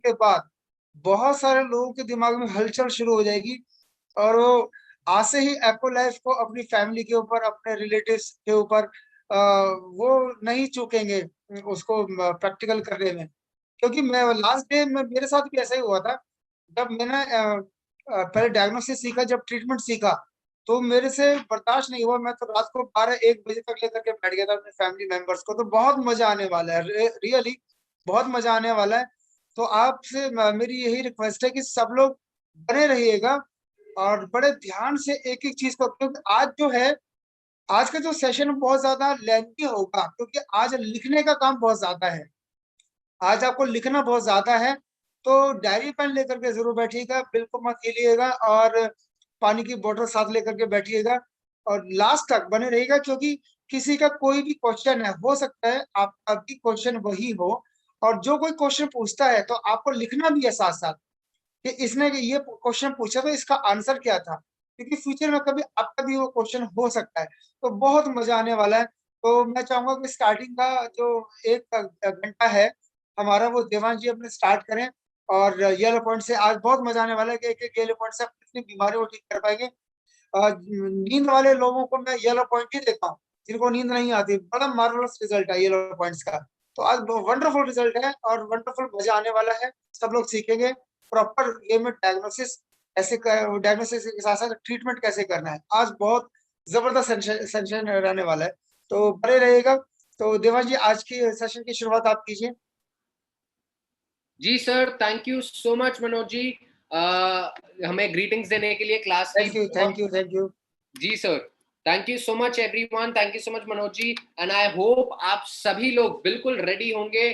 के बाद बहुत सारे लोगों के दिमाग में हलचल शुरू हो जाएगी और वो आज से ही एक्वा लाइफ को अपनी फैमिली के ऊपर, अपने रिलेटिव्स के ऊपर वो नहीं चूकेंगे उसको प्रैक्टिकल करने में। क्योंकि मैं लास्ट डे में मेरे साथ भी ऐसा ही हुआ था। जब मैंने पहले डायग्नोसिस सीखा, जब ट्रीटमेंट सीखा, तो मेरे से बर्दाश्त नहीं हुआ। मैं तो रात को 12-1 बजे तक लेकर के बैठ गया था अपने फैमिली मेंबर्स को। तो बहुत मजा आने वाला है, रियली बहुत मजा आने वाला है। तो आपसे मेरी यही रिक्वेस्ट है कि सब लोग बने रहिएगा और बड़े ध्यान से एक-एक चीज को, क्योंकि आज जो है, आज का जो सेशन बहुत ज्यादा लेंथी होगा, क्योंकि आज लिखने का काम बहुत ज्यादा है। आज आपको लिखना बहुत ज्यादा है, तो डायरी पेन लेकर के जरूर बैठिएगा, बिल्कुल मत हिलिएगा और पानी की बोतल साथ लेकर के बैठिएगा और लास्ट तक बने रहिएगा, क्योंकि किसी का कोई भी क्वेश्चन है, हो सकता है आपका भी क्वेश्चन वही हो। और जो कोई क्वेश्चन पूछता है तो आपको लिखना भी है साथ साथ कि इसने ये क्वेश्चन पूछा तो इसका आंसर क्या था, क्योंकि फ्यूचर में कभी आपका भी वो क्वेश्चन हो सकता है। तो बहुत मजा आने वाला है। तो मैं चाहूंगा कि स्टार्टिंग का जो 1 घंटा है हमारा, वो देवांश जी अपने स्टार्ट करें। और येलो पॉइंट से आज बहुत मजा आने वाला है कि एक येलो पॉइंट से आप कितनी बीमारियों को ठीक कर पाएंगे। नींद वाले लोगों को मैं येलो पॉइंट ही देता हूँ, जिनको नींद नहीं आती, बड़ा मार्वलस रिजल्ट है येलो पॉइंट्स का। तो आज वंडरफुल रिजल्ट है और वंडरफुल मजा आने वाला है। सब लोग सीखेंगे प्रॉपर वे में डायग्नोसिस, ऐसे डायग्नोसिस के साथ साथ ट्रीटमेंट कैसे करना है। आज बहुत जबरदस्त सेशन रहने वाला है, तो बने रहिएगा। तो देवांश जी, आज की सेशन की शुरुआत आप कीजिए। जी sir, thank you so much Manoj ji, हमें ग्रीटिंग्स देने के लिए क्लास की। Thank you thank you. जी sir, thank you so much everyone, thank you so much Manoj ji, and I hope आप सभी लोग बिल्कुल रेडी होंगे।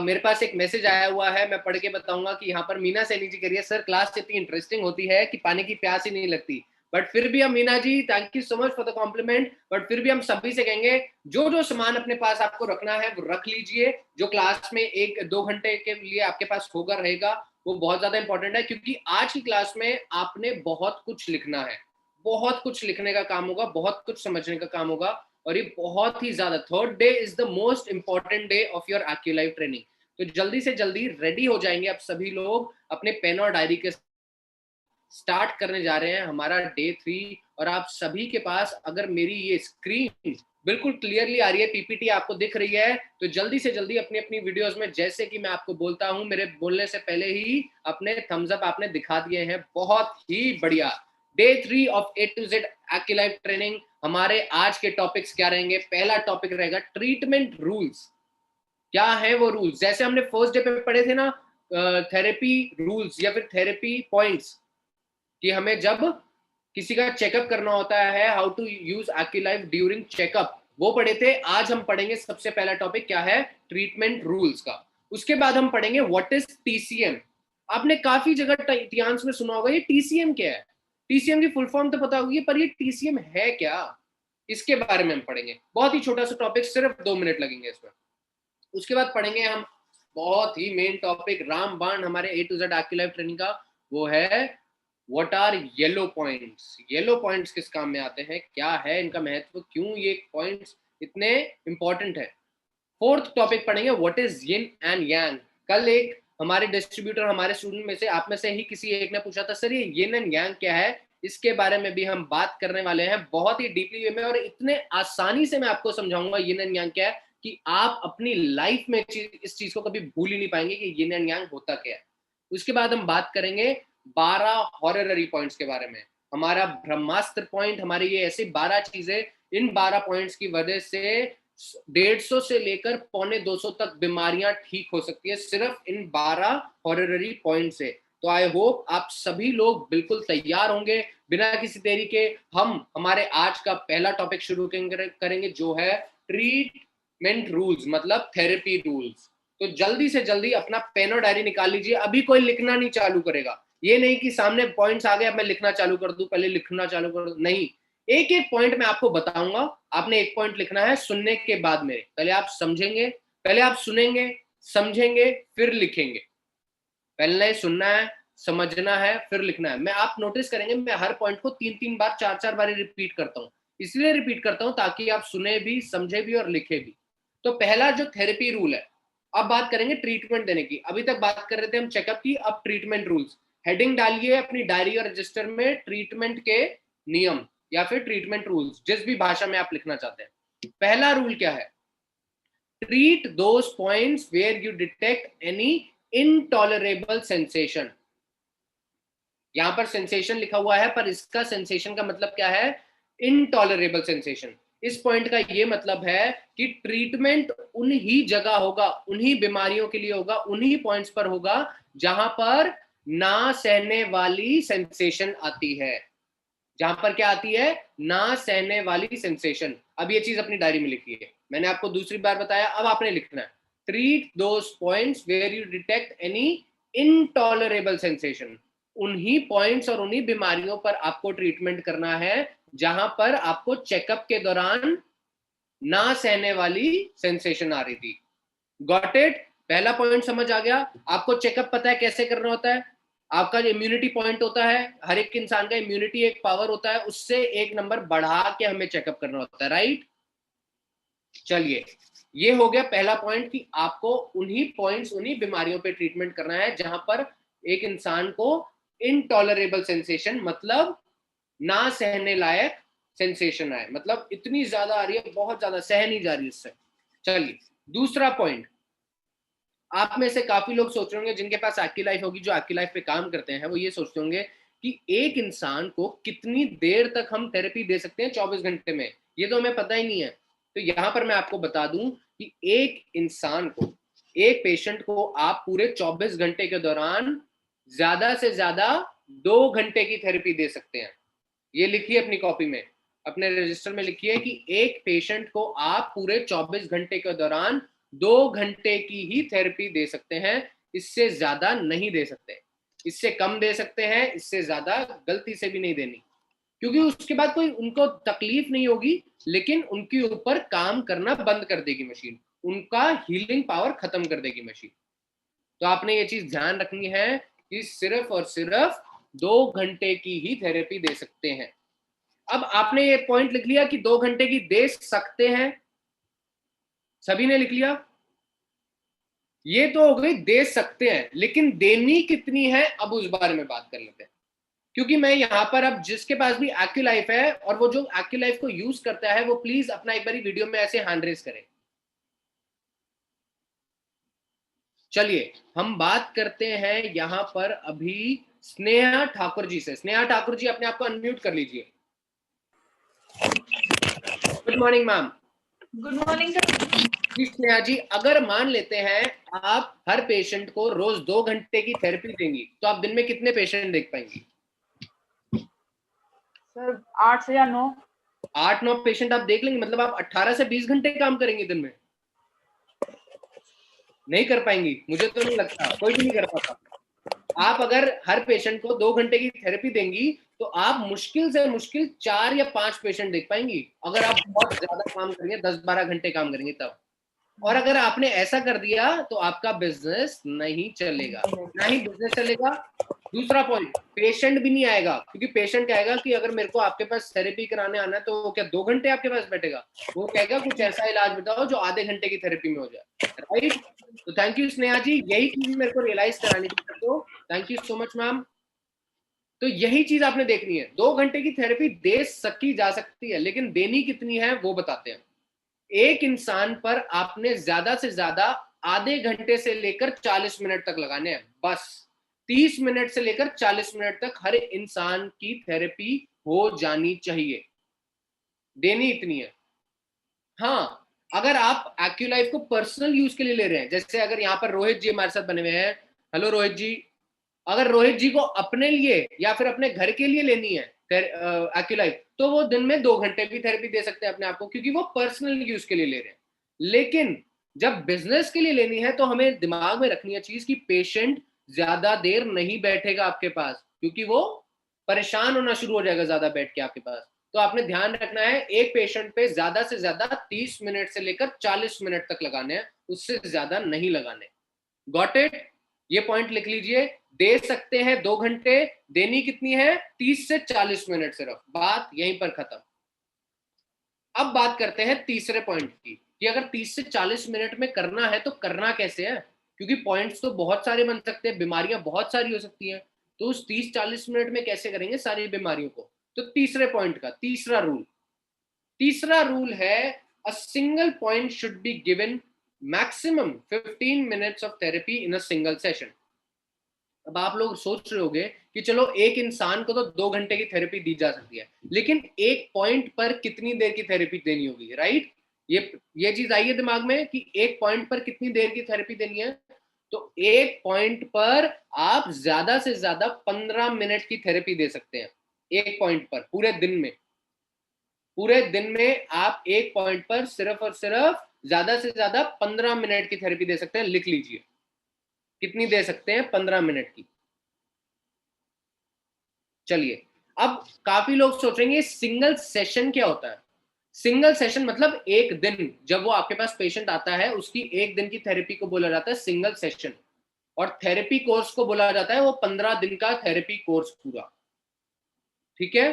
मेरे पास एक मैसेज आया हुआ है, मैं पढ़ के बताऊंगा कि यहाँ पर मीना सैनी जी कह रही है, सर क्लास इतनी इंटरेस्टिंग होती है कि पानी की प्यास ही नहीं लगती। बट फिर भी हम, Meena ji thank you so much for the compliment, but फिर भी हम सभी से कहेंगे जो जो सामान अपने पास आपको रखना है वो रख लीजिए। जो क्लास में 1-2 घंटे के लिए आपके पास होगा रहेगा वो बहुत ज्यादा इंपॉर्टेंट है, क्योंकि आज की क्लास में आपने बहुत कुछ लिखना है, बहुत कुछ लिखने का काम होगा, बहुत कुछ समझने का काम होगा, और ये बहुत ही ज्यादा, third day is the most important day of your Acculife training. तो जल्दी से जल्दी रेडी हो जाएंगे आप सभी लोग अपने पेन और डायरी के, स्टार्ट करने जा रहे हैं हमारा डे 3। और आप सभी के पास अगर मेरी ये स्क्रीन बिल्कुल क्लियरली आ रही है, पीपीटी आपको दिख रही है, तो जल्दी से जल्दी अपनी अपनी वीडियोस में, जैसे कि मैं आपको बोलता हूं मेरे बोलने से पहले ही अपने थम्स अप आपने दिखा दिए हैं, बहुत ही बढ़िया। Day 3 of A to Z Acculife training. हमारे आज के टॉपिक्स क्या रहेंगे? पहला टॉपिक रहेगा ट्रीटमेंट रूल्स। क्या है वो रूल्स? जैसे हमने फर्स्ट डे पे पढ़े थे ना, थेरेपी रूल्स या फिर थेरेपी पॉइंट्स, कि हमें जब किसी का चेकअप करना होता है, how to use Acculife during checkup, वो पढ़े थे। आज हम पढ़ेंगे सबसे पहला टॉपिक क्या है, ट्रीटमेंट रूल्स का। उसके बाद हम पढ़ेंगे व्हाट इज टीसीएम। आपने काफी जगह इतिहास में सुना होगा ये टीसीएम क्या है, टीसीएम की फुल फॉर्म तो पता होगी, पर ये टीसीएम है क्या, इसके बारे में हम पढ़ेंगे। बहुत ही छोटा सा टॉपिक, सिर्फ 2 मिनट लगेंगे इसमें। उसके बाद पढ़ेंगे हम बहुत ही मेन टॉपिक, रामबाण हमारे A to Z Acculife training का, वो है what are yellow points. Yellow points किस काम में आते हैं, क्या है इनका महत्व, क्यों ये पॉइंट्स इतने इंपॉर्टेंट है। फोर्थ टॉपिक पढ़ेंगे what is yin and yang. कल एक हमारे डिस्ट्रीब्यूटर, हमारे स्टूडेंट में से, आप में से ही किसी एक ने पूछा था, सर ये यिन एंड यांग क्या है, इसके बारे में भी हम बात करने वाले हैं बहुत ही डीपली वे में, और इतने आसानी से मैं आपको समझाऊंगा यिन एंड यांग क्या है कि आप अपनी लाइफ में इस चीज को कभी भूल ही नहीं पाएंगे कि यिन एंड यांग होता क्या है। उसके बाद हम बात करेंगे 12 हॉरररी पॉइंट्स के बारे में। हमारा ब्रह्मास्त्र पॉइंट, हमारे ये ऐसे 12 चीजें, इन 12 पॉइंट्स की वजह से 150 से लेकर 250 तक बीमारियां ठीक हो सकती है, सिर्फ इन 12 हॉरररी पॉइंट से। तो आई होप आप सभी लोग बिल्कुल तैयार होंगे। बिना किसी देरी के हम हमारे आज का पहला टॉपिक शुरू करेंगे, जो है ट्रीटमेंट रूल्स, मतलब थेरेपी रूल्स। तो जल्दी से जल्दी अपना पेन और डायरी निकाल लीजिए। अभी कोई लिखना नहीं चालू करेगा, ये नहीं कि सामने पॉइंट्स आ गए अब मैं लिखना चालू कर दूं, पहले लिखना चालू कर दूं, नहीं। एक एक पॉइंट मैं आपको बताऊंगा, आपने एक पॉइंट लिखना है सुनने के बाद मेरे। पहले आप समझेंगे, पहले आप सुनेंगे, समझेंगे, फिर लिखेंगे। पहले सुनना है, समझना है, फिर लिखना है। मैं, आप नोटिस करेंगे मैं हर पॉइंट को 3-3 बार, 4-4 बार रिपीट करता हूं। इसलिए रिपीट करता हूं ताकि आप सुने भी, समझे भी और लिखे भी। तो पहला जो थेरेपी रूल है, अब बात करेंगे ट्रीटमेंट देने की। अभी तक बात कर रहे थे हम चेकअप की, अब ट्रीटमेंट रूल्स। हेडिंग डालिए अपनी डायरी और रजिस्टर में, ट्रीटमेंट के नियम या फिर ट्रीटमेंट रूल्स, जिस भी भाषा में आप लिखना चाहते हैं। पहला रूल क्या है? Treat those points where you detect any intolerable sensation. यहां पर सेंसेशन लिखा हुआ है, पर इसका सेंसेशन का मतलब क्या है? Intolerable sensation. इस पॉइंट का ये मतलब है कि ट्रीटमेंट उन्हीं जगह होगा, उन्हीं बीमारियों के लिए होगा, उन्हीं पॉइंट्स पर होगा जहां पर ना सहने वाली सेंसेशन आती है। जहां पर क्या आती है? ना सहने वाली सेंसेशन। अब ये चीज अपनी डायरी में लिखिए, मैंने आपको दूसरी बार बताया, अब आपने लिखना है treat those points where you detect any intolerable sensation. उन्हीं पॉइंट्स और उन्हीं बीमारियों पर आपको ट्रीटमेंट करना है जहां पर आपको चेकअप के दौरान ना सहने वाली सेंसेशन आ रही थी। Got it? पहला पॉइंट समझ आ गया? आपको चेकअप पता है कैसे करना होता है? आपका इम्यूनिटी पॉइंट होता है, हर एक इंसान का इम्यूनिटी एक पावर होता है, उससे एक नंबर बढ़ा के हमें चेकअप करना होता है, राइट? चलिए, ये हो गया पहला पॉइंट कि आपको उन्हीं पॉइंट्स, उन्हीं बीमारियों पे ट्रीटमेंट करना है जहां पर एक इंसान को इनटॉलरेबल सेंसेशन, मतलब ना सहने लायक सेंसेशन आए, मतलब इतनी ज्यादा आ रही है, बहुत ज्यादा सह नहीं जा रही इससे। चलिए, दूसरा पॉइंट। आप में से काफी लोग सोच रहे होंगे जिनके पास एक्टिव लाइफ होगी, जो एक्टिव लाइफ पे काम करते हैं, वो ये सोचते होंगे कि एक इंसान को कितनी देर तक हम थेरेपी दे सकते हैं 24 घंटे में, ये तो हमें पता ही नहीं है। तो यहां पर मैं आपको बता दूं कि एक इंसान को, एक पेशेंट को आप पूरे 24 घंटे के दौरान ज्यादा से ज्यादा 2 घंटे की थेरेपी दे सकते हैं। ये लिखिए अपनी कॉपी में, अपने रजिस्टर में लिखिए कि एक पेशेंट को आप पूरे 24 घंटे के दौरान 2 घंटे की ही थेरेपी दे सकते हैं, इससे ज्यादा नहीं दे सकते। इससे कम दे सकते हैं, इससे ज्यादा गलती से भी नहीं देनी, क्योंकि उसके बाद कोई उनको तकलीफ नहीं होगी, लेकिन उनके ऊपर काम करना बंद कर देगी मशीन, उनका हीलिंग पावर खत्म कर देगी मशीन। तो आपने ये चीज ध्यान रखनी है कि सिर्फ और सिर्फ 2 घंटे की ही थेरेपी दे सकते हैं। अब आपने ये पॉइंट लिख लिया कि 2 घंटे की दे सकते हैं, सभी ने लिख लिया? ये तो हो गई दे सकते हैं, लेकिन देनी कितनी है अब उस बारे में बात कर लेते हैं। क्योंकि मैं यहां पर, अब जिसके पास भी एक्टिव लाइफ है और वो जो एक्टिव लाइफ को यूज करता है, वो प्लीज अपना एक बारी वीडियो में ऐसे हैंड रेस करें। चलिए, हम बात करते हैं यहां पर अभी स्नेहा ठाकुर जी से। स्नेहा ठाकुर जी, अपने आप को अनम्यूट कर लीजिए। Good morning ma'am. Good morning sir. जी स्नेहा जी, अगर मान लेते हैं आप हर पेशेंट को रोज 2 घंटे की थेरेपी देंगी, तो आप दिन में कितने पेशेंट देख पाएंगी? सर 8 से या 9। 8-9 पेशेंट आप देख लेंगे, मतलब आप 18 से 20 घंटे काम करेंगे दिन में? नहीं कर पाएंगी, मुझे तो नहीं लगता, कोई भी नहीं कर पाता। आप अगर हर पेशेंट को 2 घंटे की थेरेपी देंगी, तो आप मुश्किल से मुश्किल 4 या 5 पेशेंट देख पाएंगी, अगर आप बहुत ज्यादा काम करेंगे, 10-12 घंटे काम करेंगे तब। और अगर आपने ऐसा कर दिया तो आपका बिजनेस नहीं चलेगा, ना ही बिजनेस चलेगा। दूसरा पॉइंट, पेशेंट भी नहीं आएगा, क्योंकि पेशेंट क्या आएगा कि अगर मेरे को आपके पास थेरेपी कराने आना है, तो वो क्या 2 घंटे आपके पास बैठेगा? वो कहेगा कुछ ऐसा इलाज बताओ जो आधे घंटे की थेरेपी में हो जाए, राइट? तो थैंक यू स्नेहा जी, यही चीज मेरे को रियलाइज करानी थी। तो thank you so much ma'am. तो यही चीज आपने देखनी है, 2 घंटे की थेरेपी दे सकी जा सकती है, लेकिन देनी कितनी है वो बताते हैं। एक इंसान पर आपने ज्यादा से ज्यादा आधे घंटे से लेकर 40 मिनट तक लगाने हैं, बस 30 मिनट से लेकर 40 मिनट तक हर इंसान की थेरेपी हो जानी चाहिए, देनी इतनी है। हाँ, अगर आप एक्यूलाइफ को पर्सनल यूज के लिए ले रहे हैं, जैसे अगर यहाँ पर रोहित जी हमारे साथ बने हुए हैं, हेलो रोहित जी, अगर रोहित जी को अपने लिए या फिर अपने घर के लिए लेनी है एक्यूलाइफ, तो वो दिन में 2 घंटे भी थेरेपी दे सकते हैं अपने आप को, क्योंकि वो पर्सनल यूज के लिए ले रहे हैं। लेकिन जब बिजनेस के लिए लेनी है, तो हमें दिमाग में रखनी है चीज कि पेशेंट ज्यादा देर नहीं बैठेगा आपके पास, क्योंकि वो परेशान होना शुरू हो जाएगा ज्यादा बैठ के आपके पास। तो आपने ध्यान रखना है, एक पेशेंट पे ज्यादा से ज्यादा 30 मिनट से लेकर 40 मिनट तक लगाने हैं, उससे ज्यादा नहीं लगाने। Got it? ये पॉइंट लिख लीजिए, दे सकते हैं 2 घंटे, देनी कितनी है? 30 से 40 मिनट सिर्फ, बात यहीं पर खत्म। अब बात करते हैं तीसरे पॉइंट की, कि अगर 30 से 40 मिनट में करना है तो करना कैसे है, क्योंकि पॉइंट्स तो बहुत सारे बन सकते हैं, बीमारियां बहुत सारी हो सकती हैं, तो उस 30-40 मिनट में कैसे करेंगे सारी बीमारियों को। तो तीसरे पॉइंट का तीसरा रूल है a single point should be given maximum 15 minutes of therapy in a single session. अब आप लोग सोच रहे होंगे कि चलो एक इंसान को तो 2 घंटे की थेरेपी दी जा सकती है, लेकिन एक पॉइंट पर कितनी देर की थेरेपी देनी होगी, राइट? ये चीज आई है दिमाग में कि एक पॉइंट पर कितनी देर की थेरेपी देनी है। तो एक पॉइंट पर आप ज्यादा से ज्यादा 15 मिनट की थेरेपी दे सकते हैं। एक पॉइंट पर पूरे दिन में आप एक पॉइंट पर सिर्फ और सिर्फ ज्यादा से ज्यादा 15 मिनट की थेरेपी दे सकते हैं। लिख लीजिए कितनी दे सकते हैं, 15 मिनट की। चलिए, अब काफी लोग सोचेंगे सिंगल सेशन क्या होता है। सिंगल सेशन मतलब एक दिन, जब वो आपके पास पेशेंट आता है उसकी एक दिन की थेरेपी को बोला जाता है सिंगल सेशन, और थेरेपी कोर्स को बोला जाता है वो 15 दिन का थेरेपी कोर्स पूरा। ठीक है,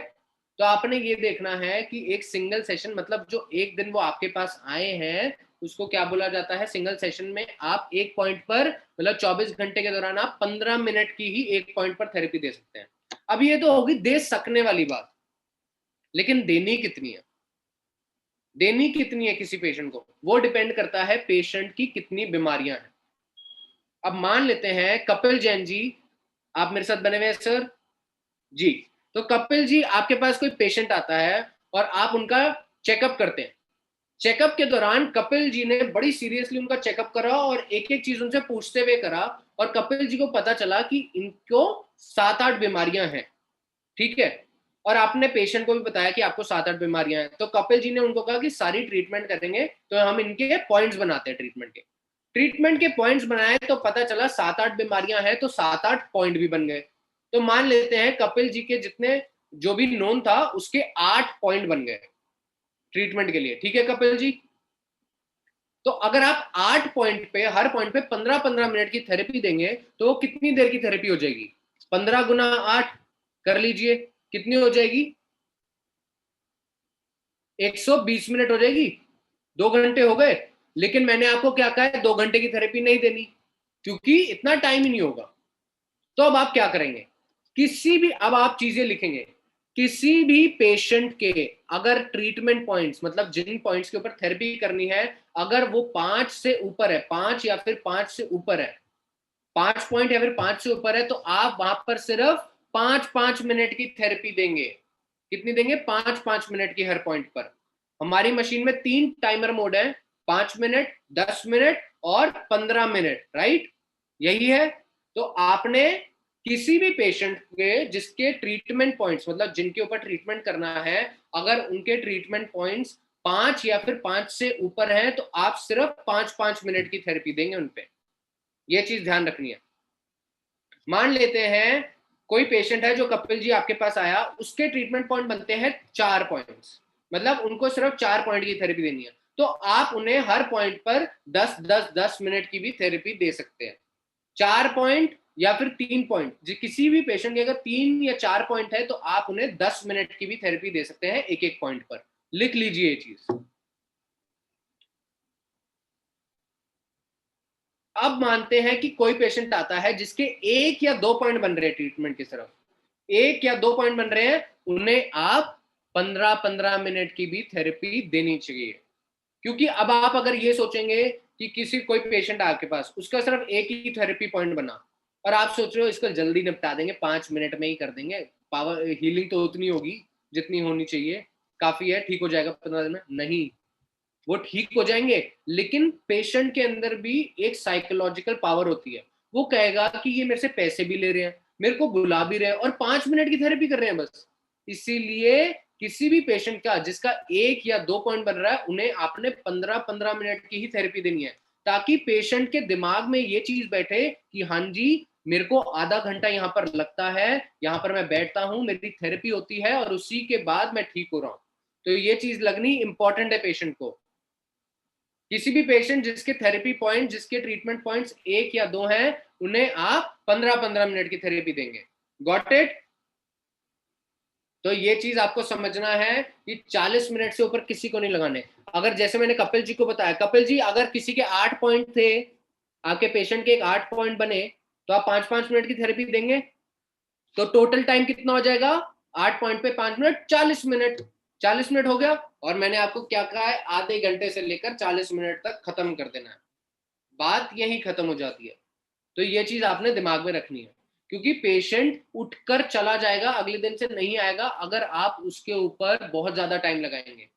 तो आपने ये देखना है कि एक सिंगल सेशन मतलब जो एक दिन वो आपके पास आए हैं उसको क्या बोला जाता है सिंगल सेशन में। आप एक पॉइंट पर मतलब 24 घंटे के दौरान आप 15 मिनट की ही एक पॉइंट पर थेरेपी दे सकते हैं। अब ये तो होगी दे सकने वाली बात, लेकिन देनी कितनी है किसी पेशेंट को, वो डिपेंड करता है पेशेंट की कितनी बीमारियां हैं। अब मान लेते हैं कपिल जैन जी, आप मेरे साथ बने हुए हैं सर जी। तो कपिल जी, आपके पास कोई पेशेंट आता है और आप उनका चेकअप करते हैं। चेकअप के दौरान कपिल जी ने बड़ी सीरियसली उनका चेकअप करा और एक एक चीज उनसे पूछते हुए करा, और कपिल जी को पता चला कि इनको 7-8 बीमारियां हैं। ठीक है, और आपने पेशेंट को भी बताया कि आपको 7-8 बीमारियां हैं। तो कपिल जी ने उनको कहा कि सारी ट्रीटमेंट करेंगे, तो हम इनके पॉइंट्स बनाते हैं ट्रीटमेंट के पॉइंट्स बनाए, तो पता चला 7-8 बीमारियां हैं, तो 7-8 पॉइंट भी बन गए। तो मान लेते हैं कपिल जी के जितने जो भी नोन था उसके 8 पॉइंट बन गए ट्रीटमेंट के लिए। ठीक है कपिल जी, तो अगर आप 8 पॉइंट पे हर पॉइंट पे 15-15 मिनट की थेरेपी देंगे तो वो कितनी देर की थेरेपी हो जाएगी? 15 गुना 8 कर लीजिए, कितनी हो जाएगी? 120 मिनट हो जाएगी। 2 घंटे हो गए। लेकिन मैंने आपको क्या कहा है, 2 घंटे की थेरेपी नहीं देनी, क्योंकि इतना टाइम ही नहीं होगा। तो अब आप क्या करेंगे, किसी भी, अब आप चीजें लिखेंगे, किसी भी पेशेंट के अगर ट्रीटमेंट पॉइंट्स मतलब जिन पॉइंट्स के ऊपर थेरेपी करनी है, अगर वो 5 से ऊपर है, 5 या फिर 5 से ऊपर है, 5 पॉइंट या फिर 5 से ऊपर है, तो आप वहां पर सिर्फ 5-5 मिनट की थेरेपी देंगे। कितनी देंगे? 5-5 मिनट की हर पॉइंट पर। हमारी मशीन में 3 टाइमर मोड है, 5 मिनट, 10 मिनट और 15 मिनट, राइट? यही है। तो आपने किसी भी पेशेंट के जिसके ट्रीटमेंट पॉइंट्स मतलब जिनके ऊपर ट्रीटमेंट करना है, अगर उनके ट्रीटमेंट पॉइंट्स 5 या फिर 5 से ऊपर हैं, तो आप सिर्फ 5-5 मिनट की थेरेपी देंगे उनपे। ये चीज ध्यान रखनी है। मान लेते हैं कोई पेशेंट है जो कपिल जी आपके पास आया, उसके ट्रीटमेंट पॉइंट बनते हैं 4 पॉइंट्स, मतलब उनको सिर्फ 4 पॉइंट की थेरेपी देनी है, तो आप उन्हें हर पॉइंट पर 10-10-10 मिनट की भी थेरेपी दे सकते हैं। 4 पॉइंट या फिर 3 पॉइंट, किसी भी पेशेंट के अगर 3 या 4 पॉइंट है तो आप उन्हें 10 मिनट की भी थेरेपी दे सकते हैं एक एक पॉइंट पर। लिख लीजिए ये चीज। अब मानते हैं कि कोई पेशेंट आता है जिसके 1 या 2 पॉइंट बन रहे हैं ट्रीटमेंट की तरफ, 1 या 2 पॉइंट बन रहे हैं, उन्हें आप 15-15 मिनट की भी थेरेपी देनी चाहिए। क्योंकि अब आप अगर ये सोचेंगे कि किसी कोई पेशेंट आपके पास उसका सिर्फ एक ही थेरेपी पॉइंट बना और आप सोच रहे हो इसको जल्दी निपटा देंगे, 5 मिनट में ही कर देंगे, पावर हीलिंग तो उतनी होगी जितनी होनी चाहिए, काफी है, ठीक हो जाएगा 15 दिन में, नहीं, वो ठीक हो जाएंगे, लेकिन पेशेंट के अंदर भी एक साइकोलॉजिकल पावर होती है। वो कहेगा कि ये मेरे से पैसे भी ले रहे हैं, मेरे को बुला भी रहे हैं और 5 मिनट की थेरेपी कर रहे हैं बस। इसीलिए किसी भी पेशेंट का जिसका 1 या 2 पॉइंट बन रहा है, उन्हें आपने 15-15 मिनट की ही थेरेपी देनी है, ताकि पेशेंट के दिमाग में ये चीज बैठे कि हाँ जी, मेरे को आधा घंटा यहाँ पर लगता है, यहाँ पर मैं बैठता हूँ, मेरी थेरेपी होती है और उसी के बाद मैं ठीक हो रहा हूँ। तो ये चीज लगनी इंपॉर्टेंट है पेशेंट को। किसी भी पेशेंट जिसके थेरेपी पॉइंट, जिसके ट्रीटमेंट पॉइंट्स 1 या 2 हैं, उन्हें आप 15-15 मिनट की थेरेपी देंगे। Got it? तो ये चीज आपको समझना है कि 40 मिनट से ऊपर किसी को नहीं लगाने। अगर जैसे मैंने कपिल जी को बताया, कपिल जी अगर किसी के 8 पॉइंट थे, आपके पेशेंट के 8 पॉइंट बने, तो आप 5-5 मिनट की थेरेपी देंगे, तो टोटल टाइम कितना हो जाएगा? 8 पॉइंट पे 5 मिनट, 40 मिनट। 40 मिनट हो गया। और मैंने आपको क्या कहा है, आधे घंटे से लेकर 40 मिनट तक खत्म कर देना है। बात यही खत्म हो जाती है। तो ये चीज आपने दिमाग में रखनी है, क्योंकि पेशेंट उठकर चला जाएगा, अगले दिन से नहीं आएगा अगर आप उसके ऊपर बहुत ज्यादा टाइम लगाएंगे।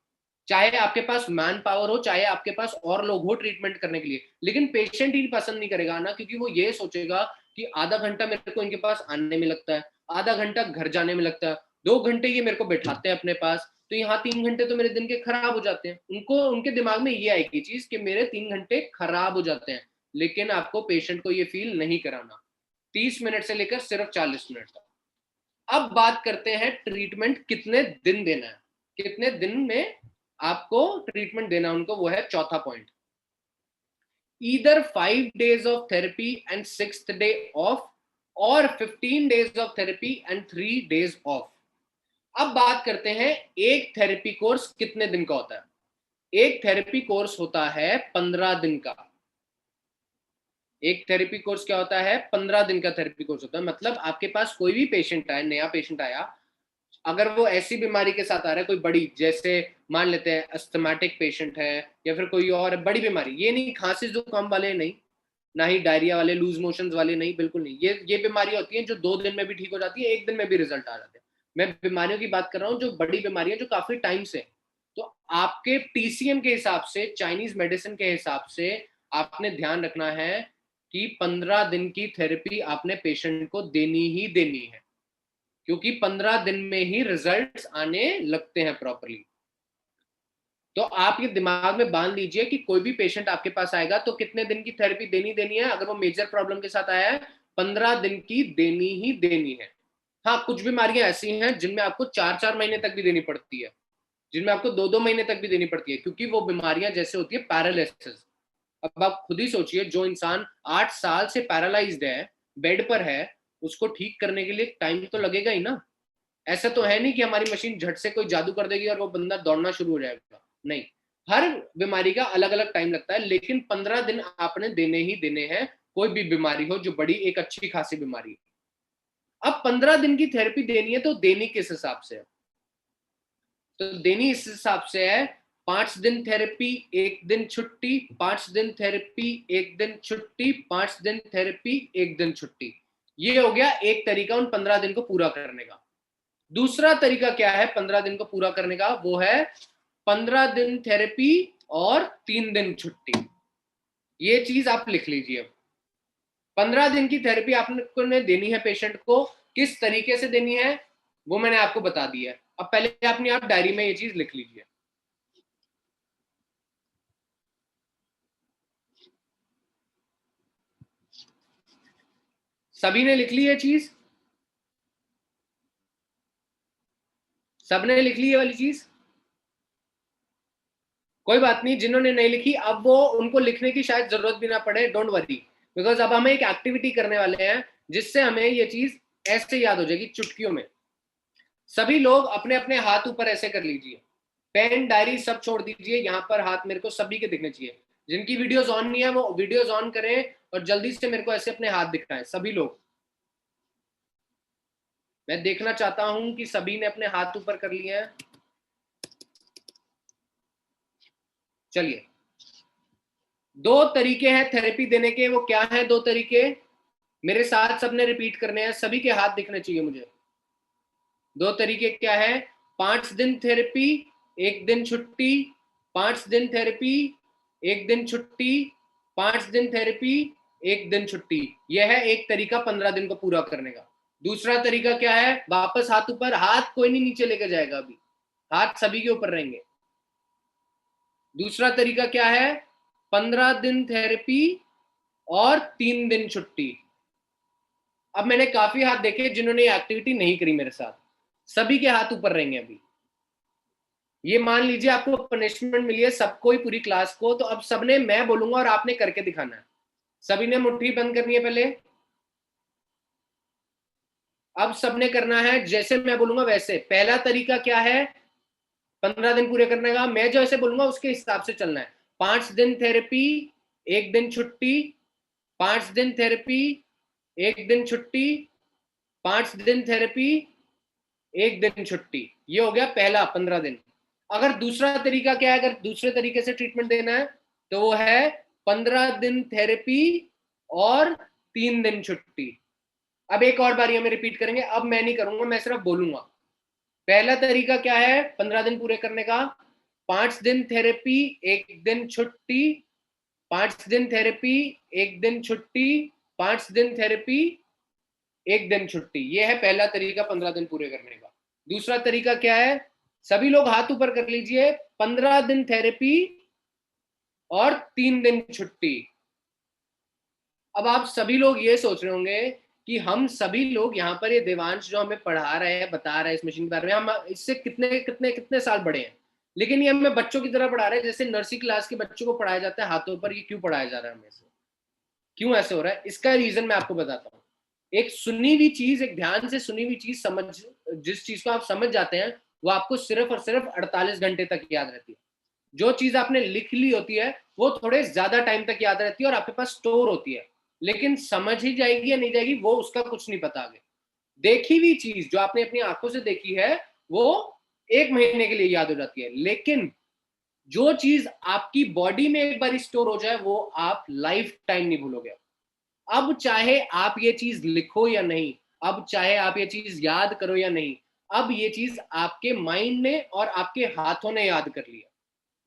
चाहे आपके पास मैन पावर हो, चाहे आपके पास और लोग हो ट्रीटमेंट करने के लिए, लेकिन पेशेंट ही पसंद नहीं करेगा ना, क्योंकि वो ये सोचेगा कि आधा घंटा मेरे को इनके पास आने में लगता है, आधा घंटा घर जाने में लगता है, 2 घंटे ये मेरे को बैठाते हैं अपने पास, तो यहाँ 3 घंटे तो मेरे दिन के खराब हो जाते हैं। उनको, उनके दिमाग में ये आएगी चीज कि मेरे 3 घंटे खराब हो जाते हैं। लेकिन आपको पेशेंट को ये फील नहीं कराना। 30 मिनट से लेकर सिर्फ 40 मिनट तक। अब बात करते हैं ट्रीटमेंट कितने दिन देना है, कितने दिन में आपको ट्रीटमेंट देना उनको, वो है चौथा point. Either 5 days of therapy and 6th day of, और 15 days of therapy and 3 days of. अब बात करते हैं एक थेरेपी कोर्स कितने दिन का होता है। एक थेरेपी कोर्स होता है 15 दिन का। एक थेरेपी कोर्स क्या होता है? 15 दिन का थेरेपी कोर्स होता है। मतलब आपके पास कोई भी पेशेंट आए, नया पेशेंट आया, अगर वो ऐसी बीमारी के साथ आ रहा है कोई बड़ी, जैसे मान लेते हैं अस्थमेटिक पेशेंट है, या फिर कोई और बड़ी बीमारी, ये नहीं खांसी जुकाम वाले नहीं, ना ही डायरिया वाले, लूज मोशंस वाले नहीं, बिल्कुल नहीं। ये बीमारी होती है जो 2 दिन में भी ठीक हो जाती है, 1 दिन में भी रिजल्ट आ जाते हैं। मैं बीमारियों की बात कर रहा हूँ जो बड़ी बीमारियां, जो काफी टाइम से। तो आपके टीसीएम के हिसाब से, चाइनीज मेडिसिन के हिसाब से आपने ध्यान रखना है कि 15 दिन की थेरेपी आपने पेशेंट को देनी ही देनी है, क्योंकि 15 दिन में ही रिजल्ट्स आने लगते हैं प्रॉपर्ली। तो आप ये दिमाग में बांध लीजिए कि कोई भी पेशेंट आपके पास आएगा तो कितने दिन की थेरेपी देनी है। अगर वो मेजर प्रॉब्लम के साथ आया है, 15 दिन की देनी ही देनी है। हाँ, कुछ बीमारियां ऐसी हैं जिनमें आपको 4-4 महीने तक भी देनी पड़ती है, जिनमें आपको 2-2 महीने तक भी देनी पड़ती है, क्योंकि वो बीमारियां जैसे होती है पैरालिसिस। अब आप खुद ही सोचिए, जो इंसान 8 साल से पैरालाइज्ड है, बेड पर है, उसको ठीक करने के लिए टाइम तो लगेगा ही ना। ऐसा तो है नहीं कि हमारी मशीन झट से कोई जादू कर देगी और वो बंदा दौड़ना शुरू हो जाएगा, नहीं। हर बीमारी का अलग अलग टाइम लगता है, लेकिन 15 दिन आपने देने ही देने हैं, कोई भी बीमारी हो जो बड़ी एक अच्छी खासी बीमारी। अब 15 दिन की थेरेपी देनी है, तो देनी किस हिसाब से है? तो देनी इस हिसाब से है, 5 दिन थेरेपी 1 दिन छुट्टी, 5 दिन थेरेपी 1 दिन छुट्टी, 5 दिन थेरेपी 1 दिन छुट्टी। ये हो गया एक तरीका उन 15 दिन को पूरा करने का। दूसरा तरीका क्या है 15 दिन को पूरा करने का? वो है 15 दिन थेरेपी और 3 दिन छुट्टी। ये चीज आप लिख लीजिए। 15 दिन की थेरेपी आपने देनी है पेशेंट को, किस तरीके से देनी है वो मैंने आपको बता दिया है। अब पहले अपनी आप डायरी में ये चीज लिख लीजिए। सभी ने लिख ली ये चीज? सबने लिख ली ये वाली चीज? कोई बात नहीं, जिन्होंने नहीं लिखी अब वो, उनको लिखने की शायद जरूरत भी ना पड़े, डोंट वरी, बिकॉज अब हम एक एक्टिविटी करने वाले हैं जिससे हमें ये चीज ऐसे याद हो जाएगी चुटकियों में। सभी लोग अपने अपने हाथ ऊपर ऐसे कर लीजिए, पेन डायरी सब छोड़ दीजिए, यहाँ पर हाथ मेरे को सभी के दिखने चाहिए। जिनकी वीडियोस ऑन नहीं है वो वीडियोस ऑन करें और जल्दी से मेरे को ऐसे अपने हाथ दिखाएं सभी लोग। मैं देखना चाहता हूं कि सभी ने अपने हाथ ऊपर कर लिए हैं। चलिए, 2 तरीके हैं थेरेपी देने के, वो क्या है 2 तरीके? मेरे साथ सबने रिपीट करने हैं, सभी के हाथ दिखने चाहिए मुझे। 2 तरीके क्या है? 5 दिन थेरेपी 1 दिन छुट्टी, 5 दिन थेरेपी 1 दिन छुट्टी, 5 दिन थेरेपी 1 दिन छुट्टी। यह है एक तरीका 15 दिन को पूरा करने का। दूसरा तरीका क्या है? वापस हाथ ऊपर, हाथ कोई नहीं नीचे लेके जाएगा, अभी हाथ सभी के ऊपर रहेंगे। दूसरा तरीका क्या है? 15 दिन थेरेपी और 3 दिन छुट्टी। अब मैंने काफी हाथ देखे जिन्होंने एक्टिविटी नहीं करी मेरे साथ, सभी के हाथ ऊपर रहेंगे अभी। ये मान लीजिए आपको पनिशमेंट मिली है सबको ही, पूरी क्लास को, तो अब सबने, मैं बोलूंगा और आपने करके दिखाना है। सभी ने मुट्ठी बंद करनी है पहले। अब सबने करना है जैसे मैं बोलूंगा वैसे। पहला तरीका क्या है 15 दिन पूरे करने का? मैं जो ऐसे बोलूंगा उसके हिसाब से चलना है। 5 दिन थेरेपी, 1 दिन छुट्टी, 5 दिन थेरेपी, 1 दिन छुट्टी, 5 दिन थेरेपी, 1 दिन छुट्टी। ये हो गया पहला 15 दिन। अगर दूसरा तरीका क्या है, अगर दूसरे तरीके से ट्रीटमेंट देना है तो वो है 15 दिन थेरेपी और 3 दिन छुट्टी। अब एक और बारी हमें रिपीट करेंगे, अब मैं नहीं करूंगा, मैं सिर्फ बोलूंगा। पहला तरीका क्या है 15 दिन पूरे करने का? 5 दिन थेरेपी, 1 दिन छुट्टी, 5 दिन थेरेपी, 1 दिन छुट्टी, 5 दिन थेरेपी, 1 दिन छुट्टी। ये है पहला तरीका 15 दिन पूरे करने का। दूसरा तरीका क्या है? सभी लोग हाथ ऊपर कर लीजिए। 15 दिन थेरेपी और 3 दिन छुट्टी। अब आप सभी लोग ये सोच रहे होंगे कि हम सभी लोग यहाँ पर, ये देवांश जो हमें पढ़ा रहे हैं, बता रहे हैं इस मशीन के बारे में, हम इससे कितने कितने कितने साल बड़े हैं, लेकिन ये हमें बच्चों की तरह पढ़ा रहे हैं, जैसे नर्सरी क्लास के बच्चों को पढ़ाया जाता है हाथों पर। ये क्यों पढ़ाया जा रहा है हमें से? क्यों ऐसे हो रहा है? इसका रीजन मैं आपको बताता हूँ। एक सुनी हुई चीज, एक ध्यान से सुनी हुई चीज, जिस चीज को आप समझ जाते हैं वो आपको सिर्फ और सिर्फ 48 घंटे तक याद रहती है। जो चीज आपने लिख ली होती है वो थोड़े ज्यादा टाइम तक याद रहती है और आपके पास स्टोर होती है, लेकिन समझ ही जाएगी या नहीं जाएगी वो उसका कुछ नहीं पता आगे। देखी हुई चीज जो आपने अपनी आंखों से देखी है वो 1 महीने के लिए याद हो जाती है, लेकिन जो चीज आपकी बॉडी में एक बार स्टोर हो जाए वो आप लाइफ टाइम नहीं भूलोगे। अब चाहे आप ये चीज लिखो या नहीं, अब चाहे आप ये चीज याद करो या नहीं, अब ये चीज आपके माइंड ने और आपके हाथों ने याद कर लिया।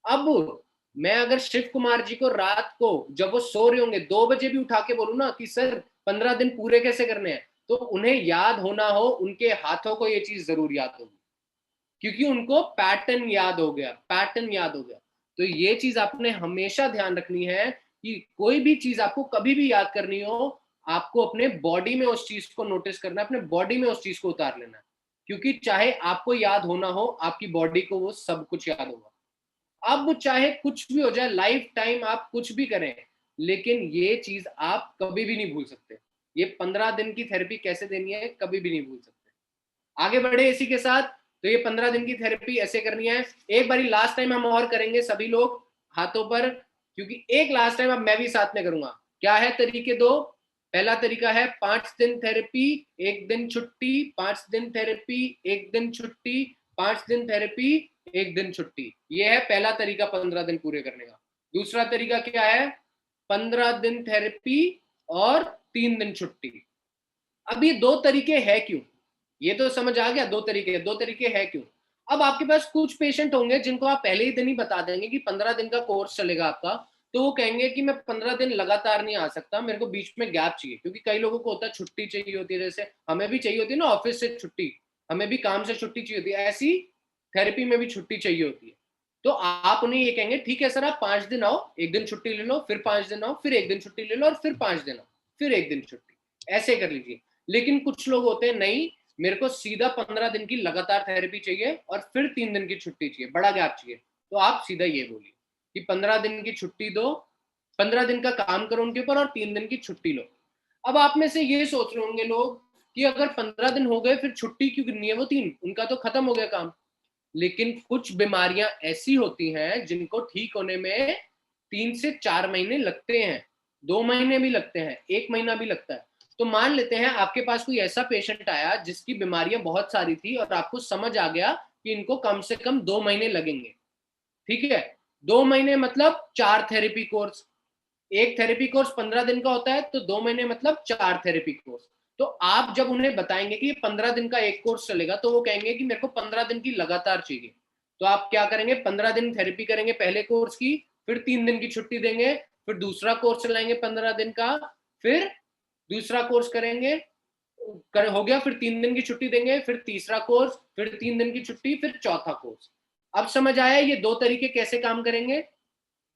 अब मैं अगर शिव कुमार जी को रात को जब वो सो रहे होंगे 2 बजे भी उठा के बोलूं ना कि सर 15 दिन पूरे कैसे करने हैं, तो उन्हें याद होना हो, उनके हाथों को ये चीज जरूर याद होगी, क्योंकि उनको पैटर्न याद हो गया, पैटर्न याद हो गया। तो ये चीज आपने हमेशा ध्यान रखनी है कि कोई भी चीज आपको कभी भी याद करनी हो, आपको अपने बॉडी में उस चीज को नोटिस करना है, अपने बॉडी में उस चीज को उतार लेना है, क्योंकि चाहे आपको याद होना हो, आपकी बॉडी को वो सब कुछ याद होगा। अब चाहे कुछ भी हो जाए, लाइफ टाइम आप कुछ भी करें, लेकिन ये चीज आप कभी भी नहीं भूल सकते। ये 15 दिन की थेरेपी कैसे देनी है कभी भी नहीं भूल सकते। आगे बढ़े इसी के साथ। तो ये 15 दिन की थेरेपी ऐसे करनी है। एक बारी लास्ट टाइम हम और करेंगे सभी लोग हाथों पर, क्योंकि एक लास्ट टाइम अब मैं भी साथ में करूंगा। क्या है तरीके दो? पहला तरीका है 5 दिन थेरेपी, 1 दिन छुट्टी, 5 दिन थेरेपी, 1 दिन छुट्टी, 5 दिन थेरेपी, 1 दिन छुट्टी। ये है पहला तरीका 15 दिन पूरे करने का। दूसरा तरीका क्या है? 15 दिन थेरेपी और 3 दिन छुट्टी। अब ये 2 तरीके हैं क्यों? ये तो समझ आ गया, 2 तरीके, 2 तरीके हैं क्यों? अब आपके पास कुछ पेशेंट होंगे जिनको आप पहले ही दिन ही बता देंगे कि 15 दिन का कोर्स चलेगा आपका, तो वो कहेंगे कि मैं 15 दिन लगातार नहीं आ सकता, मेरे को बीच में गैप चाहिए। क्योंकि कई लोगों को होता है छुट्टी चाहिए होती है, जैसे हमें भी चाहिए होती है ना ऑफिस से छुट्टी, हमें भी काम से छुट्टी चाहिए होती है, ऐसी थेरेपी में भी छुट्टी चाहिए होती है। तो आप उन्हें ये कहेंगे ठीक है सर आप 5 दिन आओ, 1 दिन छुट्टी ले लो, फिर 5 दिन आओ, फिर 1 दिन छुट्टी ले लो, और फिर 5 दिन आओ, फिर 1 दिन छुट्टी, ऐसे कर लीजिए। लेकिन कुछ लोग होते हैं नहीं, मेरे को सीधा 15 दिन की लगातार थेरेपी चाहिए और फिर 3 दिन की छुट्टी चाहिए, बड़ा गैप चाहिए। तो आप सीधा ये बोलिए कि 15 दिन की छुट्टी दो, 15 दिन का काम करो उनके ऊपर और 3 दिन की छुट्टी लो। अब आप में से ये सोच रहे होंगे लोग कि अगर 15 दिन हो गए फिर छुट्टी क्यों करनी है, वो 3, उनका तो खत्म हो गया काम। लेकिन कुछ बीमारियां ऐसी होती हैं जिनको ठीक होने में 3 से 4 महीने लगते हैं, 2 महीने भी लगते हैं, 1 महीना भी लगता है। तो मान लेते हैं आपके पास कोई ऐसा पेशेंट आया जिसकी बीमारियां बहुत सारी थी और आपको समझ आ गया कि इनको कम से कम 2 महीने लगेंगे। ठीक है, 2 महीने मतलब 4 थेरेपी कोर्स। एक थेरेपी कोर्स 15 दिन का होता है, तो 2 महीने मतलब 4 थेरेपी कोर्स। तो आप जब उन्हें बताएंगे कि 15 दिन का एक कोर्स चलेगा, तो वो कहेंगे कि मेरे को 15 दिन की लगातार चाहिए। तो आप क्या करेंगे? 15 दिन थेरेपी करेंगे पहले कोर्स की, फिर 3 दिन की छुट्टी देंगे, फिर दूसरा कोर्स चलाएंगे 15 दिन का, फिर दूसरा कोर्स करेंगे, हो गया, फिर 3 दिन की छुट्टी देंगे, फिर तीसरा कोर्स, फिर 3 दिन की छुट्टी, फिर चौथा कोर्स। अब समझ आया ये 2 तरीके कैसे काम करेंगे?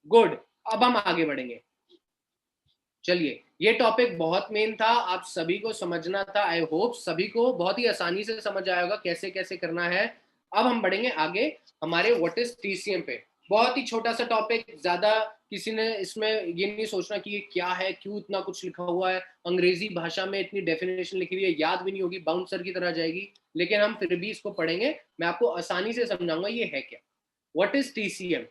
गुड। अब हम आगे बढ़ेंगे। चलिए, ये टॉपिक बहुत मेन था, आप सभी को समझना था। आई होप सभी को बहुत ही आसानी से समझ आया होगा कैसे कैसे करना है। अब हम बढ़ेंगे आगे हमारे व्हाट इज टीसीएम पे। बहुत ही छोटा सा टॉपिक, ज्यादा किसी ने इसमें ये नहीं सोचना कि ये क्या है, क्यों इतना कुछ लिखा हुआ है, अंग्रेजी भाषा में इतनी डेफिनेशन लिखी हुई है, याद भी नहीं होगी, बाउंसर की तरह जाएगी, लेकिन हम फिर भी इसको पढ़ेंगे, मैं आपको आसानी से समझाऊंगा ये है क्या। What is TCM?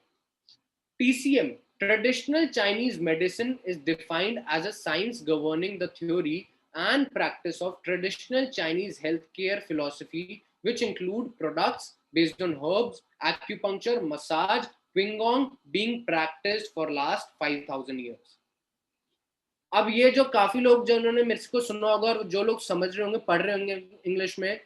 TCM, traditional Chinese medicine, is defined as a science governing the theory and practice of traditional Chinese healthcare philosophy, which include products based on herbs, acupuncture, massage, Qigong being practiced for last 5000 years. अब ये जो काफी लोग जो उन्होंने मेरे को सुना होगा और जो लोग समझ रहे होंगे, पढ़ रहे होंगे इंग्लिश में,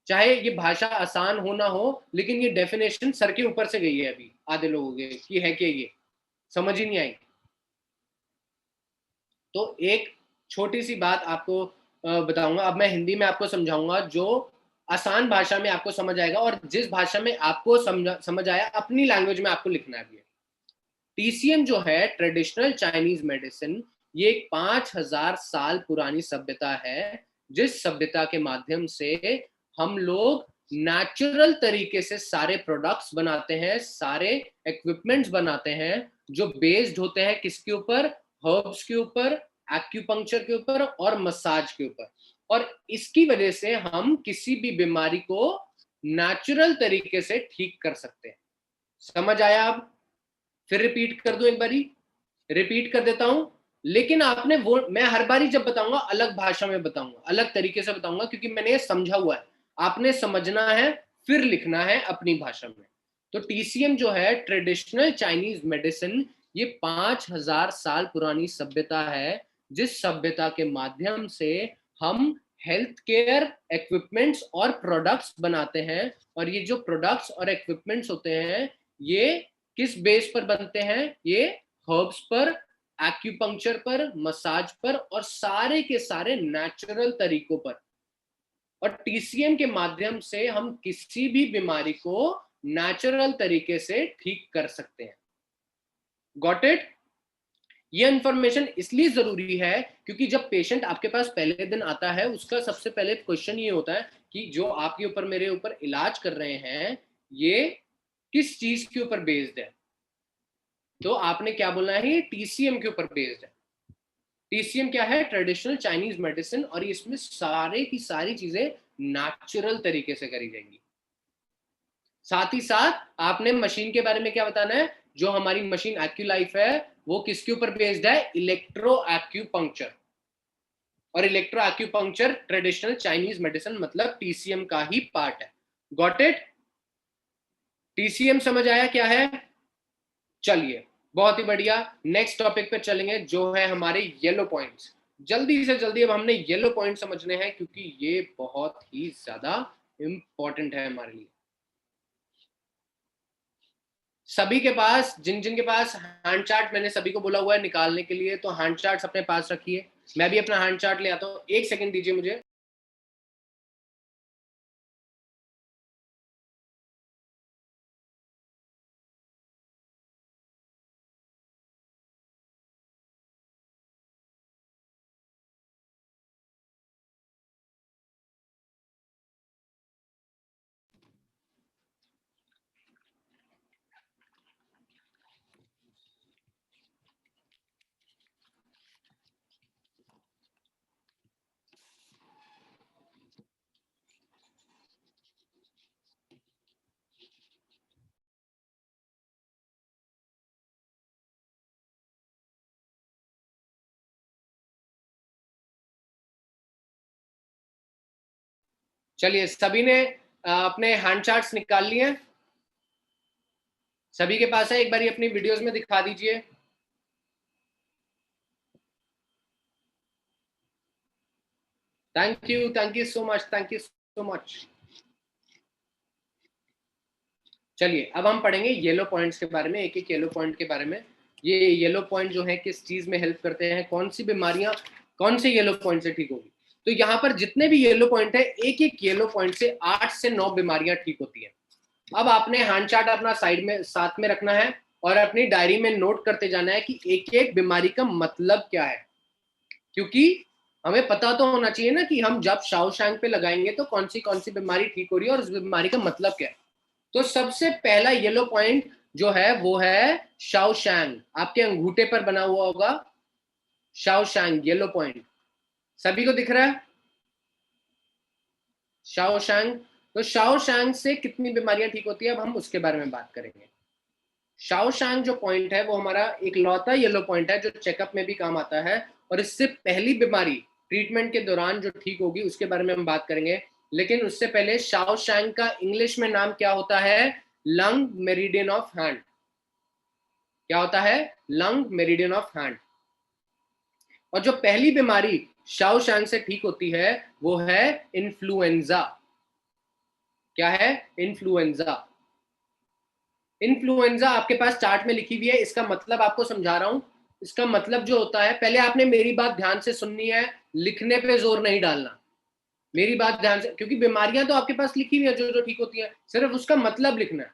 चाहे ये भाषा आसान हो ना हो, लेकिन ये डेफिनेशन सर के ऊपर से गई है अभी आधे लोगों के, कि है क्या, ये समझ ही नहीं आई। तो एक छोटी सी बात आपको बताऊंगा, अब मैं हिंदी में आपको समझाऊंगा, जो आसान भाषा में आपको समझ आएगा, और जिस भाषा में आपको समझ आया अपनी लैंग्वेज में आपको लिखना है। TCM जो है, ट्रेडिशनल चाइनीज मेडिसिन, ये एक 5000 साल पुरानी सभ्यता है, जिस सभ्यता के माध्यम से हम लोग नेचुरल तरीके से सारे प्रोडक्ट्स बनाते हैं, सारे इक्विपमेंट्स बनाते हैं, जो बेस्ड होते हैं किसके ऊपर? हर्ब्स के ऊपर, एक्यूपंक्चर के ऊपर और मसाज के ऊपर। और इसकी वजह से हम किसी भी बीमारी को नेचुरल तरीके से ठीक कर सकते हैं। समझ आया? अब फिर रिपीट कर दूं, एक बारी रिपीट कर देता हूं, लेकिन आपने वो, मैं हर बारी जब बताऊंगा अलग भाषा में बताऊंगा, अलग तरीके से बताऊंगा, क्योंकि मैंने ये समझा हुआ है, आपने समझना है फिर लिखना है अपनी भाषा में। तो TCM जो है, ट्रेडिशनल चाइनीज मेडिसिन, ये 5000 साल पुरानी सभ्यता है, जिस सभ्यता के माध्यम से हम हेल्थ केयर इक्विपमेंट्स और प्रोडक्ट्स बनाते हैं। और ये जो प्रोडक्ट्स और इक्विपमेंट्स होते हैं, ये किस बेस पर बनते हैं? ये हर्ब्स पर, एक्यूपंक्चर पर, मसाज पर और सारे के सारे नेचुरल तरीकों पर। और TCM के माध्यम से हम किसी भी बीमारी को नेचुरल तरीके से ठीक कर सकते हैं। Got it? ये इंफॉर्मेशन इसलिए जरूरी है क्योंकि जब पेशेंट आपके पास पहले दिन आता है, उसका सबसे पहले क्वेश्चन ये होता है कि जो आपके ऊपर, मेरे ऊपर इलाज कर रहे हैं, ये किस चीज के ऊपर बेस्ड है? तो आपने क्या बोलना है? ये TCM के ऊपर बेस्ड है। TCM क्या है? ट्रेडिशनल चाइनीज मेडिसिन, और इसमें सारे की सारी चीजें नेचुरल तरीके से करी जाएंगी। साथ ही साथ आपने मशीन के बारे में क्या बताना है? जो हमारी मशीन एक्यूलाइफ है, वो किसके ऊपर बेस्ड है? Electro acupuncture. और electro acupuncture traditional Chinese medicine मतलब TCM का ही पार्ट है। Got it? TCM समझ आया क्या है? चलिए, बहुत ही बढ़िया, नेक्स्ट टॉपिक पे चलेंगे, जो है हमारे येलो पॉइंट्स। जल्दी से जल्दी अब हमने येलो पॉइंट समझने हैं, क्योंकि ये बहुत ही ज्यादा इंपॉर्टेंट है हमारे लिए। सभी के पास, जिन जिन के पास हैंड चार्ट मैंने सभी को बोला हुआ है निकालने के लिए, तो हैंड चार्ट्स अपने पास रखिए। मैं भी अपना हैंड चार्ट ले आता हूँ, एक सेकंड दीजिए मुझे। चलिए, सभी ने अपने हैंड चार्ट्स निकाल लिए हैं? सभी के पास है? एक बार अपनी वीडियोस में दिखा दीजिए। Thank you so much, thank you so much. चलिए, अब हम पढ़ेंगे येलो पॉइंट्स के बारे में, एक एक येलो पॉइंट के बारे में। ये येलो पॉइंट जो है किस चीज में हेल्प करते हैं, कौन सी बीमारियां कौन से येलो पॉइंट से ठीक होगी। तो यहाँ पर जितने भी येलो पॉइंट है, एक एक येलो पॉइंट से 8 से 9 बीमारियां ठीक होती है। अब आपने हैंड चार्ट अपना साइड में साथ में रखना है और अपनी डायरी में नोट करते जाना है कि एक एक बीमारी का मतलब क्या है, क्योंकि हमें पता तो होना चाहिए ना कि हम जब शाओशैंग पे लगाएंगे तो कौन सी बीमारी ठीक हो रही है और उस बीमारी का मतलब क्या है। तो सबसे पहला येलो पॉइंट जो है वो है शाओशैंग। आपके अंगूठे पर बना हुआ होगा शाओशैंग, येलो पॉइंट, सभी को दिख रहा है शाओशैंग। तो शाओशैंग से कितनी बीमारियां ठीक होती है, अब हम उसके बारे में बात करेंगे। शाओशैंग जो पॉइंट है वो हमारा एक लौता येलो पॉइंट है जो चेकअप में भी काम आता है, और इससे पहली बीमारी ट्रीटमेंट के दौरान जो ठीक होगी उसके बारे में हम बात करेंगे। लेकिन उससे पहले शाओशैंग का इंग्लिश में नाम क्या होता है? Lung meridian of hand. क्या होता है? Lung meridian of hand. और जो पहली बीमारी शाओशैंग से ठीक होती है वो है इन्फ्लुएंजा। क्या है? इन्फ्लुएंजा। इन्फ्लुएंजा आपके पास चार्ट में लिखी हुई है, इसका मतलब आपको समझा रहा हूं। इसका मतलब जो होता है, पहले आपने मेरी बात ध्यान से सुननी है, लिखने पे जोर नहीं डालना, मेरी बात ध्यान से, क्योंकि बीमारियां तो आपके पास लिखी हुई है जो जो ठीक होती है, सिर्फ उसका मतलब लिखना है।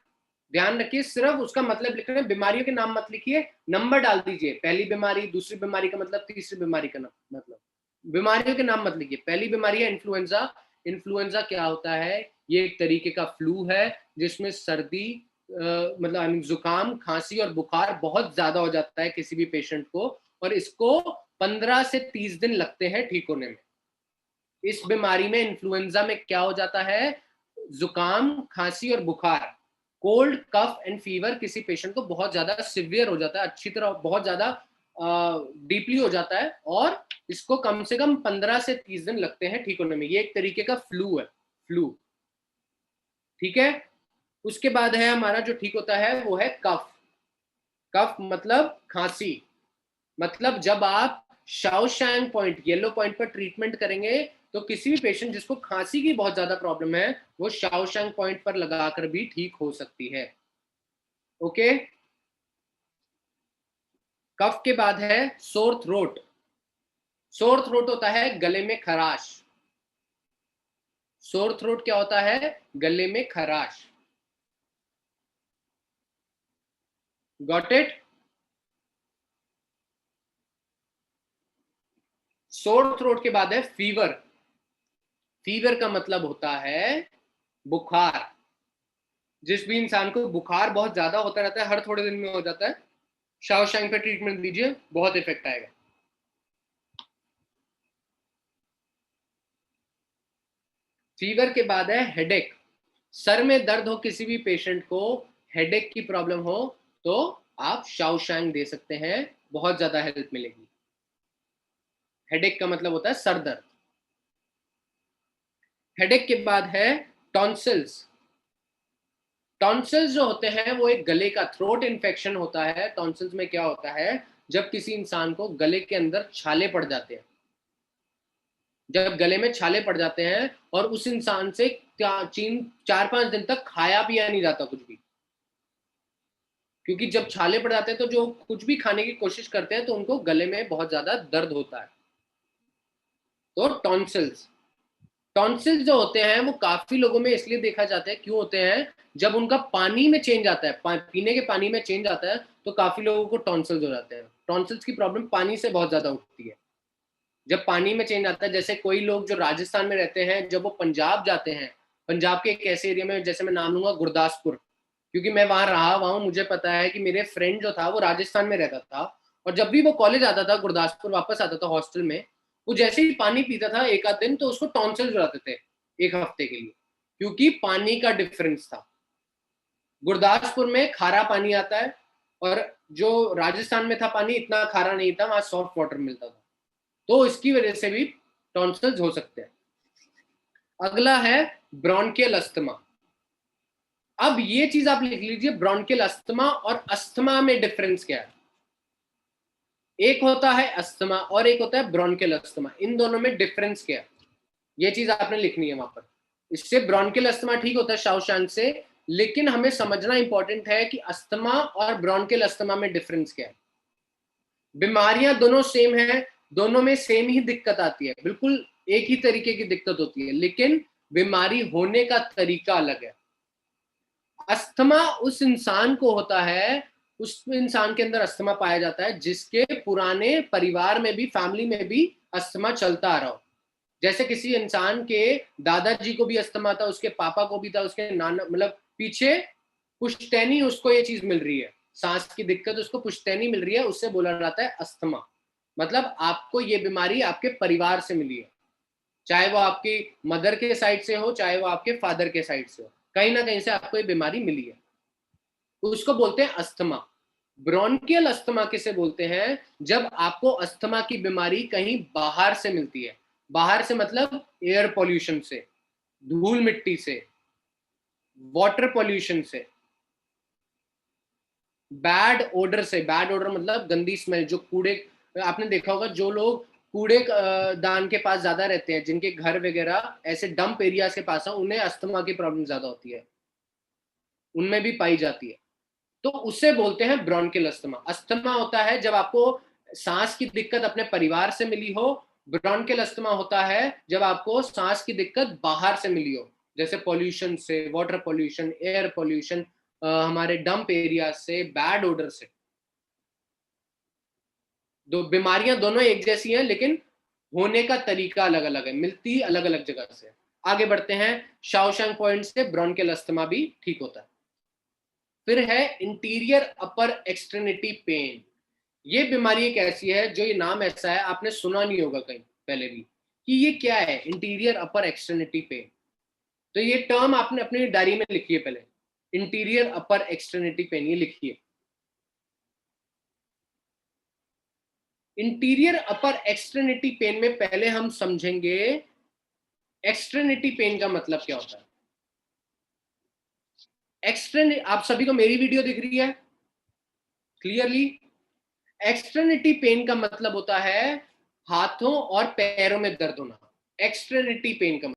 ध्यान रखिए, सिर्फ उसका मतलब लिखना है, बीमारियों के नाम मत लिखिए, नंबर डाल दीजिए, पहली बीमारी, दूसरी बीमारी का मतलब, तीसरी बीमारी का मतलब, बीमारियों के नाम मत लिखिए। पहली बीमारी है इन्फ्लुएंजा। इन्फ्लुएंजा क्या होता है? ये एक तरीके का फ्लू है जिसमें सर्दी मतलब आई मीन जुकाम, खांसी और बुखार बहुत ज्यादा हो जाता है किसी भी पेशेंट को, और इसको 15 से 30 दिन लगते हैं ठीक होने में। इस बीमारी में, इन्फ्लुएंजा में क्या हो जाता है? जुकाम, खांसी और बुखार, कोल्ड, कफ एंड फीवर किसी पेशेंट को बहुत ज्यादा सिवियर हो जाता है, अच्छी तरह बहुत ज्यादा डीपली हो जाता है, और इसको कम से कम 15 से 30 दिन लगते हैं ठीक होने में। ये एक तरीके का फ्लू है, फ्लू। ठीक है। उसके बाद है हमारा जो ठीक होता है वो है कफ। कफ मतलब खांसी। मतलब जब आप शाओशैंग पॉइंट, येलो पॉइंट पर ट्रीटमेंट करेंगे तो किसी भी पेशेंट जिसको खांसी की बहुत ज्यादा प्रॉब्लम है वो शाओशैंग पॉइंट पर लगाकर भी ठीक हो सकती है। ओके। कफ के बाद है सोर थ्रोट। सोर थ्रोट होता है गले में खराश। सोर थ्रोट क्या होता है? गले में खराश। Got it? सोर थ्रोट के बाद है फीवर। फीवर का मतलब होता है बुखार। जिस भी इंसान को बुखार बहुत ज्यादा होता रहता है, हर थोड़े दिन में हो जाता है, शाओशैंग पे ट्रीटमेंट दीजिए, बहुत इफेक्ट आएगा। फीवर के बाद है हेडेक। सर में दर्द हो किसी भी पेशेंट को, हेडेक की प्रॉब्लम हो, तो आप शाओशैंग दे सकते हैं, बहुत ज्यादा हेल्प मिलेगी। हेडेक का मतलब होता है सर दर्द। हेडेक के बाद है टॉन्सिल्स। टॉन्सिल्स जो होते हैं वो एक गले का थ्रोट इन्फेक्शन होता है। टॉन्सिल्स में क्या होता है? जब किसी इंसान को गले के अंदर छाले पड़ जाते हैं, जब गले में छाले पड़ जाते हैं और उस इंसान से 4-5 दिन तक खाया पिया नहीं जाता कुछ भी, क्योंकि जब छाले पड़ जाते हैं तो जो कुछ भी खाने की कोशिश करते हैं तो उनको गले में बहुत ज्यादा दर्द होता है। तो टॉन्सिल्स, टॉन्सिल्स जो होते हैं वो काफी लोगों में इसलिए देखा जाता है, क्यों होते हैं? जब उनका पानी में चेंज आता है, पीने के पानी में चेंज आता है, तो काफी लोगों को टॉन्सिल्स हो जाते हैं। टॉन्सिल्स की प्रॉब्लम पानी से बहुत ज्यादा उठती है। जब पानी में चेंज आता है, जैसे कोई लोग जो राजस्थान में रहते हैं, जब वो पंजाब जाते हैं, पंजाब के एक ऐसे एरिया में, जैसे मैं नाम लूंगा गुरदासपुर, क्योंकि मैं वहां रहा हुआ हूँ, मुझे पता है कि मेरे फ्रेंड जो था वो राजस्थान में रहता था, और जब भी वो कॉलेज आता था गुरदासपुर वापस आता था हॉस्टल में, वो जैसे ही पानी पीता था एक आध दिन तो उसको टॉन्सिल्स हो जाते थे एक हफ्ते के लिए, क्योंकि पानी का डिफरेंस था। गुरदासपुर में खारा पानी आता है, और जो राजस्थान में था पानी इतना खारा नहीं था, वहां सॉफ्ट वाटर मिलता था, तो इसकी वजह से भी टॉन्सिल्स हो सकते हैं। अगला है ब्रोंकियल अस्थमा। अब ये चीज आप लिख लीजिए, ब्रोंकियल अस्थमा और अस्थमा में डिफरेंस क्या है? एक होता है अस्थमा और एक होता है ब्रोंकियल अस्थमा, इन दोनों में डिफरेंस क्या है? ये चीज आपने लिखनी है वहां पर। इससे ब्रोंकियल अस्थमा ठीक होता है शाओशैंग से, लेकिन हमें समझना इंपॉर्टेंट है कि अस्थमा और ब्रोंकियल अस्थमा में डिफरेंस क्या है। बीमारियां दोनों सेम है, दोनों में सेम ही दिक्कत आती है, बिल्कुल एक ही तरीके की दिक्कत होती है, लेकिन बीमारी होने का तरीका अलग है। अस्थमा उस इंसान को होता है, उस इंसान के अंदर अस्थमा पाया जाता है जिसके पुराने परिवार में भी, फैमिली में भी अस्थमा चलता आ रहा हो। जैसे किसी इंसान के दादाजी को भी अस्थमा था, उसके पापा को भी था, उसके नाना, मतलब पीछे पुश्तैनी उसको ये चीज मिल रही है, सांस की दिक्कत उसको पुश्तैनी मिल रही है, उससे बोला जाता है अस्थमा। मतलब आपको ये बीमारी आपके परिवार से मिली है, चाहे वो आपकी मदर के साइड से हो, चाहे वो आपके फादर के साइड से हो, कहीं ना कहीं से आपको ये बीमारी मिली है, उसको बोलते हैं अस्थमा। ब्रोंकियल अस्थमा किसे बोलते हैं? जब आपको अस्थमा की बीमारी कहीं बाहर से मिलती है। बाहर से मतलब एयर पॉल्यूशन से, धूल मिट्टी से, वाटर पॉल्यूशन से, बैड ओडर से। बैड ओडर मतलब गंदी स्मेल, जो कूड़े, आपने देखा होगा जो लोग कूड़े दान के पास ज्यादा रहते हैं, जिनके घर वगैरह ऐसे डंप एरियाज के पास है, उन्हें अस्थमा की प्रॉब्लम ज्यादा होती है, उनमें भी पाई जाती है, तो उससे बोलते हैं ब्रोंकियल अस्थमा। अस्थमा होता है जब आपको सांस की दिक्कत अपने परिवार से मिली हो। ब्रोंकियल अस्थमा होता है जब आपको सांस की दिक्कत बाहर से मिली हो, जैसे पॉल्यूशन से, वाटर पॉल्यूशन, एयर पॉल्यूशन, हमारे डंप एरिया से, बैड ओडर से। दो बीमारियां दोनों एक जैसी हैं, लेकिन होने का तरीका अलग अलग है, मिलती अलग अलग जगह से। आगे बढ़ते हैं, शाओशैंग पॉइंट से ब्रोंकियल अस्थमा भी ठीक होता है। फिर है इंटीरियर अपर एक्सट्रेमिटी पेन। ये बीमारी एक ऐसी है, जो ये नाम ऐसा है, आपने सुना नहीं होगा कहीं पहले भी कि ये क्या है, इंटीरियर अपर एक्सट्रेमिटी पेन। तो ये टर्म आपने अपनी डायरी में लिखिए पहले, इंटीरियर अपर एक्सट्रेमिटी पेन, ये लिखिए। इंटीरियर अपर एक्सट्रेमिटी पेन में पहले हम समझेंगे एक्सट्रेमिटी पेन का मतलब क्या होता है। आप सभी को मेरी वीडियो दिख रही है क्लियरली? एक्सट्रेमिटी पेन का मतलब होता है हाथों और पैरों में दर्द होना, एक्सट्रेमिटी पेन का